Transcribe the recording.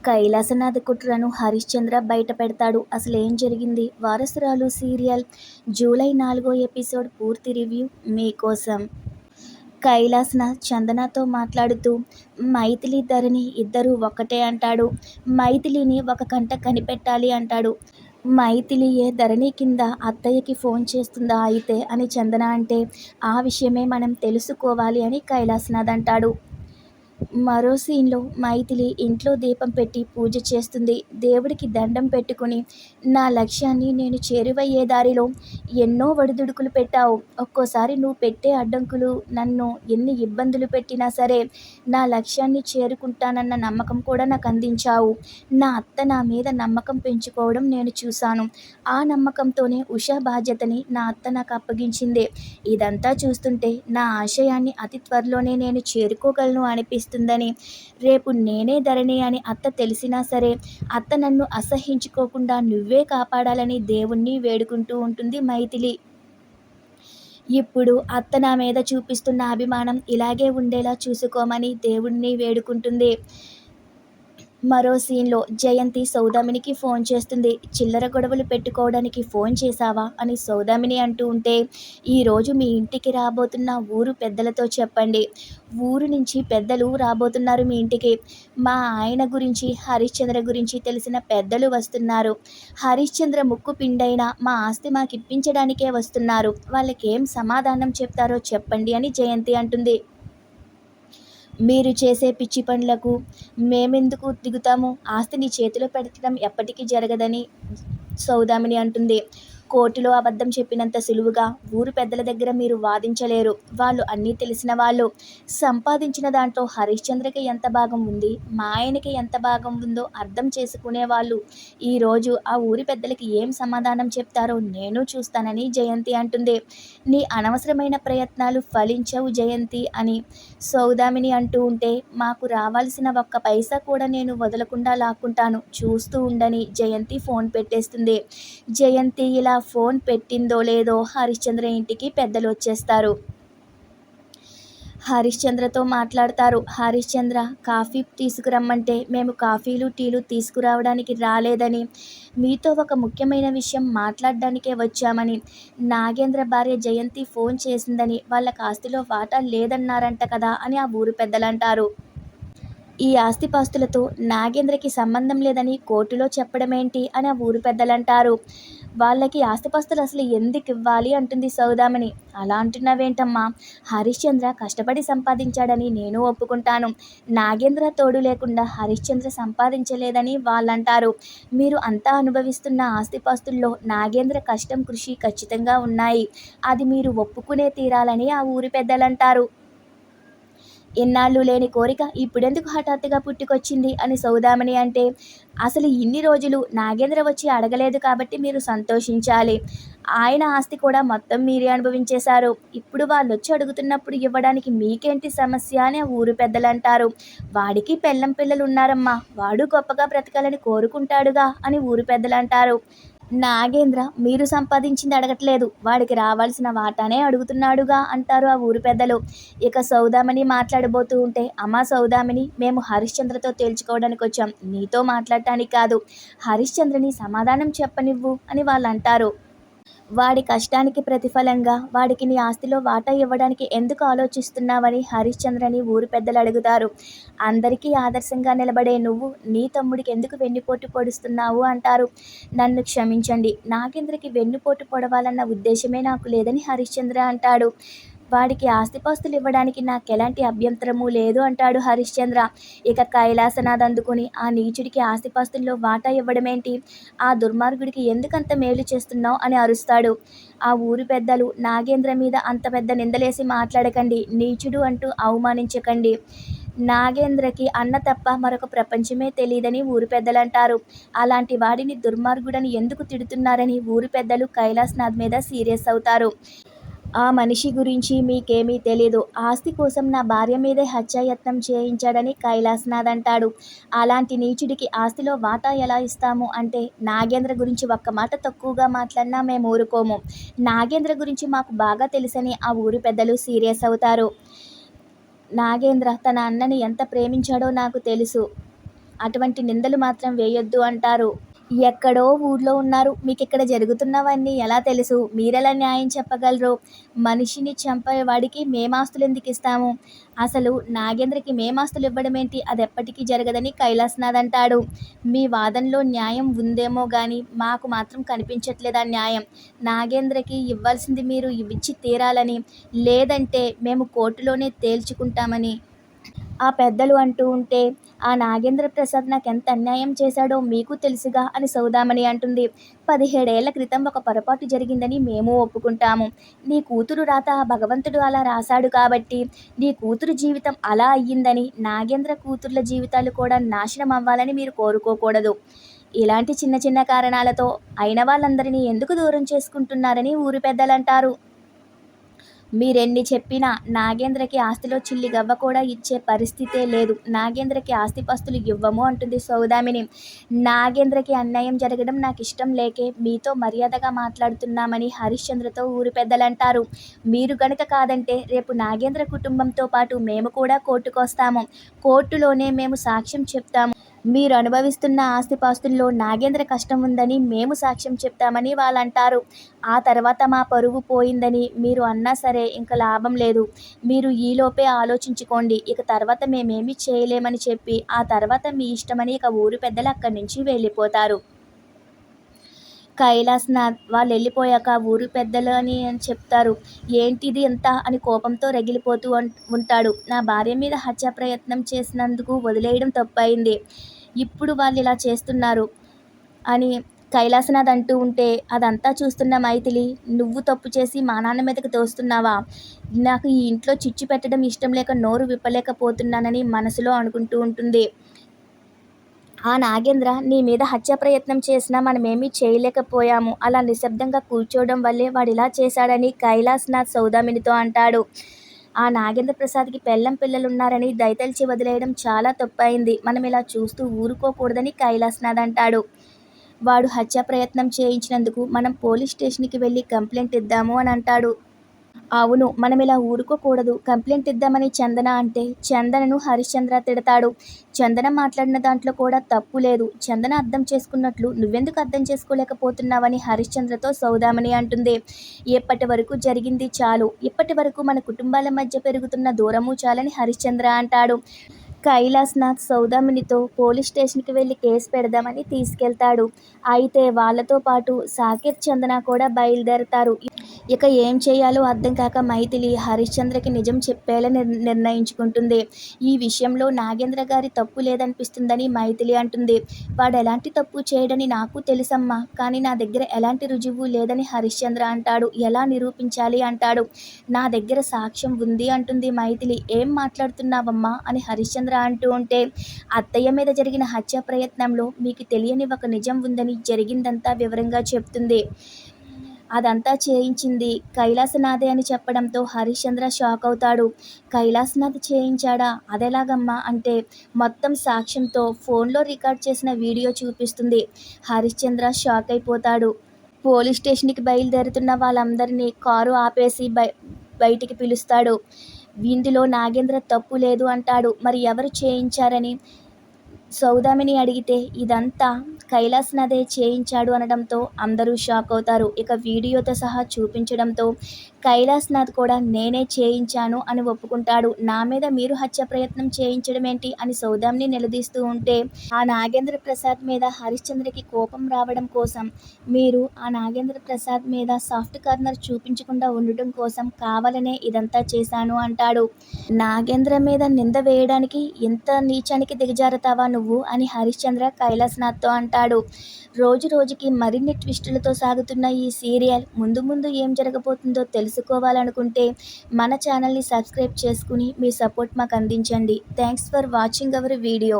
కైలాసనాథ్ కుట్రను హరిశ్చంద్ర బయటపెడతాడు. అసలేం జరిగింది? వారసురాలు సీరియల్ జూలై 4వ ఎపిసోడ్ పూర్తి రివ్యూ మీకోసం. కైలాసనాథ్ చందనతో మాట్లాడుతూ మైథిలి ధరణి ఇద్దరూ ఒక్కటే అంటాడు. మైథిలిని ఒక కంట కనిపెట్టాలి అంటాడు. మైథిలియే ధరణి కింద అత్తయ్యకి ఫోన్ చేస్తుందా అయితే అని చందన అంటే ఆ విషయమే మనం తెలుసుకోవాలి అని కైలాసనాథ్ అంటాడు. మరో సీన్లో మైథిలి ఇంట్లో దీపం పెట్టి పూజ చేస్తుంది. దేవుడికి దండం పెట్టుకుని నా లక్ష్యాన్ని నేను చేరువయ్యే దారిలో ఎన్నో ఒడిదుడుకులు పెట్టావు. ఒక్కోసారి నువ్వు పెట్టే అడ్డంకులు నన్ను ఎన్ని ఇబ్బందులు పెట్టినా సరే నా లక్ష్యాన్ని చేరుకుంటానన్న నమ్మకం కూడా నాకు అందించావు. నా అత్త నా మీద నమ్మకం పెంచుకోవడం నేను చూశాను. ఆ నమ్మకంతోనే ఉషా బాధ్యతని నా అత్త నాకు అప్పగించింది. ఇదంతా చూస్తుంటే నా ఆశయాన్ని అతి త్వరలోనే నేను చేరుకోగలను అనిపిస్తుందని, రేపు నేనే ధరణి అని అత్త తెలిసినా సరే అత్త నన్ను అసహ్యించుకోకుండా నువ్వే కాపాడాలని దేవుణ్ణి వేడుకుంటూ ఉంటుంది మైథిలి. ఇప్పుడు అత్త నా మీద చూపిస్తున్న అభిమానం ఇలాగే ఉండేలా చూసుకోమని దేవుణ్ణి వేడుకుంటుంది. మరో సీన్లో జయంతి సౌదామినికి ఫోన్ చేస్తుంది. చిల్లర గొడవలు పెట్టుకోవడానికి ఫోన్ చేశావా అని సౌదామిని అంటూ ఉంటే, ఈరోజు మీ ఇంటికి రాబోతున్న ఊరు పెద్దలతో చెప్పండి. ఊరు నుంచి పెద్దలు రాబోతున్నారు మీ ఇంటికి. మా ఆయన గురించి హరిశ్చంద్ర గురించి తెలిసిన పెద్దలు వస్తున్నారు. హరిశ్చంద్ర ముక్కు పిండైన మా ఆస్తి మాకిప్పించడానికే వస్తున్నారు. వాళ్ళకేం సమాధానం చెప్తారో చెప్పండి అని జయంతి అంటుంది. మీరు చేసే పిచ్చి పనులకు మేమెందుకు దిగుతాము? ఆస్తి నీ చేతిలో పెట్టడం ఎప్పటికీ జరగదని సౌదామిని అంటుంది. కోర్టులో అబద్ధం చెప్పినంత సులువుగా ఊరు పెద్దల దగ్గర మీరు వాదించలేరు. వాళ్ళు అన్నీ తెలిసిన వాళ్ళు. సంపాదించిన దాంట్లో హరిశ్చంద్రకి ఎంత భాగం ఉంది, మా ఆయనకి ఎంత భాగం ఉందో అర్థం చేసుకునే వాళ్ళు ఈరోజు ఆ ఊరి పెద్దలకి ఏం సమాధానం చెప్తారో నేను చూస్తానని జయంతి అంటుంది. నీ అనవసరమైన ప్రయత్నాలు ఫలించవు జయంతి అని సౌదామిని అంటూ ఉంటే, మాకు రావాల్సిన ఒక్క పైసా కూడా నేను వదలకుండా లాక్కుంటాను, చూస్తూ ఉండని జయంతి ఫోన్ పెట్టేస్తుంది. జయంతి ఇలా ఫోన్ పెట్టిందో లేదో హరిశ్చంద్ర ఇంటికి పెద్దలు వచ్చేస్తారు. హరిశ్చంద్రతో మాట్లాడతారు. హరిశ్చంద్ర కాఫీ తీసుకురమ్మంటే మేము కాఫీలు టీలు తీసుకురావడానికి రాలేదని, మీతో ఒక ముఖ్యమైన విషయం మాట్లాడడానికే వచ్చామని, నాగేంద్ర భార్య జయంతి ఫోన్ చేసిందని, వాళ్ళకి ఆస్తిలో వాటా లేదన్నారంట కదా అని ఆ ఊరు పెద్దలంటారు. ఈ ఆస్తిపాస్తులతో నాగేంద్రకి సంబంధం లేదని కోర్టులో చెప్పడమేంటి అని ఆ ఊరు పెద్దలంటారు. వాళ్ళకి ఆస్తిపాస్తులు అసలు ఎందుకు ఇవ్వాలి అంటుంది సౌదామిని. అలా అంటున్నావేంటమ్మా? హరిశ్చంద్ర కష్టపడి సంపాదించాడని నేను ఒప్పుకుంటాను. నాగేంద్ర తోడు లేకుండా హరిశ్చంద్ర సంపాదించలేదని వాళ్ళంటారు. మీరు అంతా అనుభవిస్తున్న ఆస్తిపాస్తుల్లో నాగేంద్ర కష్టం కృషి ఖచ్చితంగా ఉన్నాయి. అది మీరు ఒప్పుకునే తీరాలని ఆ ఊరి పెద్దలంటారు. ఎన్నాళ్ళు లేని కోరిక ఇప్పుడెందుకు హఠాత్తుగా పుట్టుకొచ్చింది అని సౌదామిని అంటే, అసలు ఇన్ని రోజులు నాగేంద్ర వచ్చి అడగలేదు కాబట్టి మీరు సంతోషించాలి. ఆయన ఆస్తి కూడా మొత్తం మీరే అనుభవించేశారు. ఇప్పుడు వాళ్ళొచ్చి అడుగుతున్నప్పుడు ఇవ్వడానికి మీకేంటి సమస్య అని ఆ ఊరు పెద్దలంటారు. వాడికి పెళ్ళం పిల్లలు ఉన్నారమ్మా, వాడు గొప్పగా బ్రతకాలని కోరుకుంటాడుగా అని ఊరు పెద్దలంటారు. నాగేంద్ర మీరు సంపాదించింది అడగట్లేదు, వాడికి రావాల్సిన వాటానే అడుగుతున్నాడుగా అంటారు ఆ ఊరు పెద్దలు. ఇక సౌదామిని మాట్లాడబోతూ ఉంటే, అమ్మా సౌదామిని, మేము హరిశ్చంద్రతో తేల్చుకోవడానికి వచ్చాం, నీతో మాట్లాడటానికి కాదు. హరిశ్చంద్రని సమాధానం చెప్పనివ్వు అని వాళ్ళు అంటారు. వాడి కష్టానికి ప్రతిఫలంగా వాడికి నీ ఆస్తిలో వాటా ఇవ్వడానికి ఎందుకు ఆలోచిస్తున్నావని హరిశ్చంద్రని ఊరు పెద్దలు అడుగుతారు. అందరికీ ఆదర్శంగా నిలబడే నువ్వు నీ తమ్ముడికి ఎందుకు వెన్నుపోటు పొడుస్తున్నావు అంటారు. నన్ను క్షమించండి, నాగేంద్రకి వెన్నుపోటు పొడవాలన్న ఉద్దేశమే నాకు లేదని హరిశ్చంద్ర అంటాడు. వాడికి ఆస్తిపాస్తులు ఇవ్వడానికి నాకెలాంటి అభ్యంతరమూ లేదు అంటాడు హరిశ్చంద్ర. ఇక కైలాసనాథ్ అందుకుని, ఆ నీచుడికి ఆస్తిపాస్తుల్లో వాటా ఇవ్వడమేంటి? ఆ దుర్మార్గుడికి ఎందుకంత మేలు చేస్తున్నావు అని అరుస్తాడు. ఆ ఊరు పెద్దలు, నాగేంద్ర మీద అంత పెద్ద నిందలేసి మాట్లాడకండి, నీచుడు అంటూ అవమానించకండి. నాగేంద్రకి అన్న తప్ప మరొక ప్రపంచమే తెలీదని ఊరు పెద్దలంటారు. అలాంటి వాడిని దుర్మార్గుడని ఎందుకు తిడుతున్నారని ఊరు పెద్దలు కైలాసనాథ్ మీద సీరియస్ అవుతారు. ఆ మనిషి గురించి మీకేమీ తెలీదు. ఆస్తి కోసం నా భార్య మీదే హత్యాయత్నం చేయించాడని కైలాసనాథ్ అంటాడు. అలాంటి నీచుడికి ఆస్తిలో వాటా ఎలా ఇస్తాము అంటే, నాగేంద్ర గురించి ఒక్క మాట తక్కువగా మాట్లాడినా మేము ఊరుకోము. నాగేంద్ర గురించి మాకు బాగా తెలుసని ఆ ఊరి పెద్దలు సీరియస్ అవుతారు. నాగేంద్ర తన అన్నని ఎంత ప్రేమించాడో నాకు తెలుసు. అటువంటి నిందలు మాత్రం వేయొద్దు అంటారు. ఎక్కడో ఊర్లో ఉన్నారు. మీకిక్కడ జరుగుతున్నవన్నీ ఎలా తెలుసు? మీరెలా న్యాయం చెప్పగలరు? మనిషిని చంపేవాడికి మేమాస్తులెందుకిస్తాము? అసలు నాగేంద్రకి మేమాస్తులివ్వడమేంటి? అదెప్పటికీ జరగదని కైలాసనాథ్ అంటాడు. మీ వాదనలో న్యాయం ఉందేమో గానీ మాకు మాత్రం కనిపించట్లేదా న్యాయం. నాగేంద్రకి ఇవ్వాల్సింది మీరు ఇచ్చి తీరాలని, లేదంటే మేము కోర్టులోనే తేల్చుకుంటామని ఆ పెద్దలు అంటూ ఉంటే, ఆ నాగేంద్ర ప్రసాద్ నాకెంత అన్యాయం చేశాడో మీకు తెలుసుగా అని సౌదామణి అంటుంది. 17 ఏళ్ల క్రితం ఒక పొరపాటు జరిగిందని మేము ఒప్పుకుంటాము. నీ కూతురు రాత ఆ భగవంతుడు అలా రాశాడు కాబట్టి నీ కూతురు జీవితం అలా అయ్యిందని, నాగేంద్ర కూతుర్ల జీవితాలు కూడా నాశనం అవ్వాలని మీరు కోరుకోకూడదు. ఇలాంటి చిన్న చిన్న కారణాలతో అయిన వాళ్ళందరినీ ఎందుకు దూరం చేసుకుంటున్నారని ఊరి పెద్దలంటారు. మీరెన్ని చెప్పినా నాగేంద్రకి ఆస్తిలో చిల్లి గవ్వ కూడా ఇచ్చే పరిస్థితే లేదు. నాగేంద్రకి ఆస్తిపాస్తులు ఇవ్వము అంటుంది సౌదామిని. నాగేంద్రకి అన్యాయం జరగడం నాకిష్టం లేకే మీతో మర్యాదగా మాట్లాడుతున్నామని హరిశ్చంద్రతో ఊరి పెద్దలంటారు. మీరు గనక కాదంటే రేపు నాగేంద్ర కుటుంబంతో పాటు మేము కూడా కోర్టుకొస్తాము. కోర్టులోనే మేము సాక్ష్యం చెప్తాము. మీరు అనుభవిస్తున్న ఆస్తిపాస్తుల్లో నాగేంద్ర కష్టం ఉందని మేము సాక్ష్యం చెప్తామని వాళ్ళంటారు. ఆ తర్వాత మా పరువు పోయిందని మీరు అన్నా సరే ఇంక లాభం లేదు. మీరు ఈలోపే ఆలోచించుకోండి. ఇక తర్వాత మేమేమీ చేయలేమని చెప్పి ఆ తర్వాత మీ ఇష్టమని ఇక ఊరి పెద్దలు అక్కడి నుంచి వెళ్ళిపోతారు. కైలాసనాథ్ వాళ్ళెళ్ళిపోయాక ఊరి పెద్దలని చెప్తారు. ఏంటిది ఎంత అని కోపంతో రగిలిపోతూ ఉంటాడు. నా భార్య మీద హత్యా ప్రయత్నం చేసినందుకు వదిలేయడం తప్పయింది. ఇప్పుడు వాళ్ళిలా చేస్తున్నారు అని కైలాసనాథ్ అంటూ ఉంటే, అదంతా చూస్తున్న మైథిలి, నువ్వు తప్పు చేసి మా నాన్న మీదకి తోస్తున్నావా? నాకు ఈ ఇంట్లో చిచ్చు పెట్టడం ఇష్టం లేక నోరు విప్పలేకపోతున్నానని మనసులో అనుకుంటూ ఉంటుంది. ఆ నాగేంద్ర నీ మీద హత్యా ప్రయత్నం చేసినా మనమేమీ చేయలేకపోయాము. అలా నిశ్శబ్దంగా కూర్చోవడం వల్లే వాడిలా చేశాడని కైలాసనాథ్ సౌదామినితో అంటాడు. ఆ నాగేంద్ర ప్రసాద్కి పెళ్ళాం పిల్లలున్నారని దయతలిచి వదిలేయడం చాలా తప్పయింది. మనం ఇలా చూస్తూ ఊరుకోకూడదని కైలాసనాథ్ అంటాడు. వాడు హత్యా ప్రయత్నం చేయించినందుకు మనం పోలీస్ స్టేషన్కి వెళ్ళి కంప్లైంట్ ఇద్దాము అని అంటాడు. అవును, మనమిలా ఊరుకోకూడదు. కంప్లైంట్ ఇద్దామని చందన అంటే చందనను హరిశ్చంద్ర తిడతాడు. చందన మాట్లాడిన దాంట్లో కూడా తప్పు లేదు. చందన అర్థం చేసుకున్నట్లు నువ్వెందుకు అర్థం చేసుకోలేకపోతున్నావని హరిశ్చంద్రతో సౌదామణి అంటుంది. ఇప్పటి వరకు జరిగింది చాలు. ఇప్పటి వరకు మన కుటుంబాల మధ్య పెరుగుతున్న దూరము చాలని హరిశ్చంద్ర అంటాడు. కైలాసనాథ్ సౌదామినితో పోలీస్ స్టేషన్కి వెళ్ళి కేసు పెడదామని తీసుకెళ్తాడు. అయితే వాళ్ళతో పాటు సాకేత్, చందన కూడా బయలుదేరతారు. ఇక ఏం చేయాలో అర్థం కాక మైథిలి హరిశ్చంద్రకి నిజం చెప్పేలా నిర్ణయించుకుంటుంది. ఈ విషయంలో నాగేంద్ర గారి తప్పు లేదనిపిస్తుందని మైథిలి అంటుంది. వాడు ఎలాంటి తప్పు చేయడని నాకు తెలుసమ్మా, కానీ నా దగ్గర ఎలాంటి రుజువు లేదని హరిశ్చంద్ర అంటాడు. ఎలా నిరూపించాలి అంటాడు. నా దగ్గర సాక్ష్యం ఉంది అంటుంది మైథిలి. ఏం మాట్లాడుతున్నావమ్మా అని హరిశ్చంద్ర అంటూ ఉంటే, అత్తయ్య మీద జరిగిన హత్యా ప్రయత్నంలో మీకు తెలియని ఒక నిజం ఉందని జరిగిందంతా వివరంగా చెప్తుంది. అదంతా చేయించింది కైలాసనాథే అని చెప్పడంతో హరిశ్చంద్ర షాక్ అవుతాడు. కైలాసనాథ్ చేయించాడా? అదెలాగమ్మా అంటే మొత్తం సాక్ష్యంతో ఫోన్లో రికార్డ్ చేసిన వీడియో చూపిస్తుంది. హరిశ్చంద్ర షాక్ అయిపోతాడు. పోలీస్ స్టేషన్కి బయలుదేరుతున్న వాళ్ళందరినీ కారు ఆపేసి బయటికి పిలుస్తాడు. ఇందులో నాగేంద్ర తప్పు లేదు అంటాడు. మరి ఎవరు చేయించారని సౌదామిని అడిగితే ఇదంతా కైలాసనాథే చేయించాడు అనడంతో అందరూ షాక్ అవుతారు. ఇక వీడియోతో సహా చూపించడంతో కైలాసనాథ్ కూడా నేనే చేయించాను అని ఒప్పుకుంటాడు. నా మీద మీరు హత్య ప్రయత్నం చేయించడం ఏంటి అని సౌదామిని నిలదీస్తూ ఉంటే, ఆ నాగేంద్ర ప్రసాద్ మీద హరిశ్చంద్రకి కోపం రావడం కోసం, మీరు ఆ నాగేంద్ర ప్రసాద్ మీద సాఫ్ట్ కార్నర్ చూపించకుండా ఉండటం కోసం కావాలనే ఇదంతా చేశాను అంటాడు. నాగేంద్ర మీద నింద వేయడానికి ఇంత నీచానికి దిగజారుతావా నువ్వు అని హరిశ్చంద్ర కైలాసనాథ్తో అంటాడు. రోజు రోజుకి మరిన్ని ట్విస్టులతో సాగుతున్న ఈ సీరియల్ ముందు ముందు ఏం జరగబోతుందో తెలుసుకోవాలనుకుంటే మన ఛానల్ని సబ్స్క్రైబ్ చేసుకుని మీ సపోర్ట్ మాకు అందించండి. Thanks for watching our video.